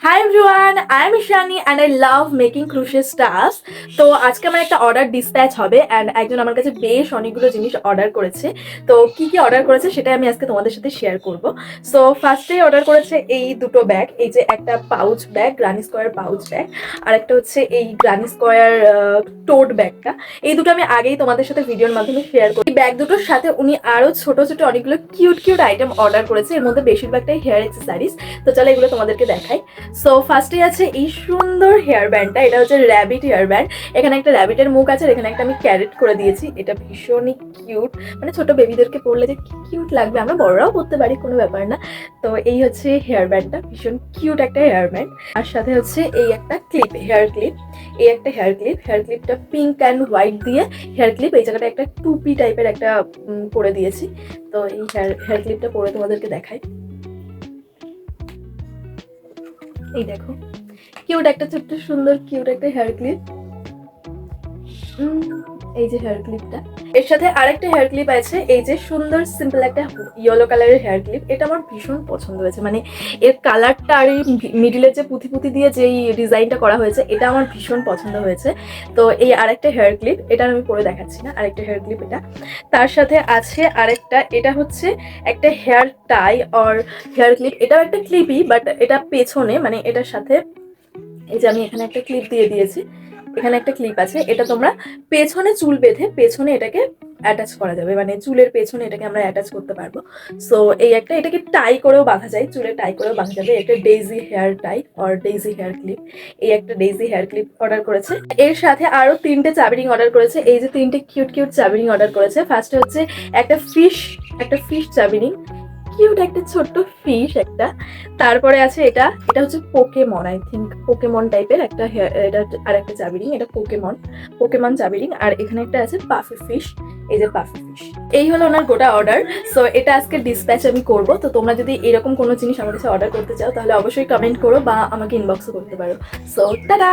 High everyone, I am Ishani and I love making crochet stuff. তো আজকে আমার একটা অর্ডার ডিসপ্যাচ হবে অ্যান্ড একজন আমার কাছে বেশ অনেকগুলো জিনিস অর্ডার করেছে। তো কি কি অর্ডার করেছে সেটাই আমি আজকে তোমাদের সাথে শেয়ার করব। সো ফার্স্টেই অর্ডার করেছে এই দুটো ব্যাগ, এই যে একটা pouch bag, granny square pouch bag, আর একটা হচ্ছে এই গ্রানি স্কোয়ার টোট ব্যাগটা। এই দুটো আমি আগেই তোমাদের সাথে ভিডিওর মাধ্যমে শেয়ার করি। এই ব্যাগ দুটোর সাথে উনি আরও ছোট ছোট অনেকগুলো কিউট কিউট আইটেম অর্ডার করেছে, এর মধ্যে বেশিরভাগটাই হেয়ার অ্যাক্সেসরিজ। তো চলো এগুলো তোমাদেরকে দেখাই। সো ফার্স্টে আছে এই সুন্দর হেয়ার ব্যান্ডটা, এটা হচ্ছে র্যাবিট হেয়ার ব্যান্ড। এখানে একটা র্যাবিটের মুখ আছে, এখানে একটা আমি ক্যারেট করে দিয়েছি। এটা ভীষণই কিউট, মানে ছোট বেবিদেরকে পরলে যে কিউট লাগবে, আমরা বড়রাও পরতে পারি, কোনো ব্যাপার না। তো এই হচ্ছে হেয়ার ব্যান্ডটা, ভীষণ কিউট একটা হেয়ার ব্যান্ড। আর সাথে হচ্ছে এই একটা ক্লিপ, হেয়ার ক্লিপ, এই একটা হেয়ার ক্লিপ। হেয়ার ক্লিপটা পিঙ্ক অ্যান্ড হোয়াইট দিয়ে হেয়ার ক্লিপ, এই জায়গাটা একটা টুপি টাইপের একটা করে দিয়েছি। তো এই হেয়ার ক্লিপটা পরে তোমাদেরকে দেখাই। এই দেখো, কিউট একটা ছোট্ট সুন্দর কিউট একটা হেয়ার ক্লিপ। এই যে হেয়ার ক্লিপটা, এর সাথে আরেকটা হেয়ার ক্লিপ আছে, এই যে সুন্দর সিম্পল একটা ইয়েলো কালারের হেয়ার ক্লিপ। এটা আমার ভীষণ পছন্দ হয়েছে, মানে এর কালারটা আর এই মিডিলের যে পুঁথি পুঁথি দিয়ে যেই ডিজাইনটা করা হয়েছে, এটা আমার ভীষণ পছন্দ হয়েছে। তো এই আরেকটা হেয়ার ক্লিপ, এটা আমি পরে দেখাচ্ছি না, আরেকটা হেয়ার ক্লিপ এটা। তার সাথে আছে আরেকটা, এটা হচ্ছে একটা hair tie or hair clip. এটাও একটা ক্লিপই, বাট এটা পেছনে, মানে এটার সাথে এই যে আমি এখানে একটা ক্লিপ দিয়ে দিয়েছি, এখানে একটা ক্লিপ আছে। এটা তোমরা পেছনে চুল বেঁধে পেছনে এটাকে অ্যাটাচ করা যাবে, মানে চুলের পেছনে এটাকে আমরা অ্যাটাচ করতে পারবো। সো এই একটা, এটাকে টাই করেও বাঁধা যায়, চুলে টাই করেও বাঁধা যাবে। একটা daisy hair tie or daisy hair clip, এই একটা ডেইজি হেয়ার ক্লিপ অর্ডার করেছে। এর সাথে আরো তিনটে চাবিরিং অর্ডার করেছে, এই যে তিনটে কিউট কিউট চাবিরিং অর্ডার করেছে। ফার্স্টে হচ্ছে একটা ফিশ চাবিরিং, কিউট একটা ছোট্ট ফিশ একটা। তারপরে আছে এটা, এটা হচ্ছে পোকেমন, আই থিঙ্ক পোকেমন টাইপের একটা হেয়ার, এটা আর একটা চাবিরিং, এটা পোকেমন চাবিরিং। আর এখানে একটা আছে পাফি ফিশ, এই যে পাফি ফিশ। এই হলো ওনার গোটা অর্ডার। সো এটা আজকে ডিসপ্যাচ আমি করব। তো তোমরা যদি এরকম কোনো জিনিস আমার কাছে অর্ডার করতে চাও তাহলে অবশ্যই কমেন্ট করো বা আমাকে ইনবক্সও করতে পারো। So tata.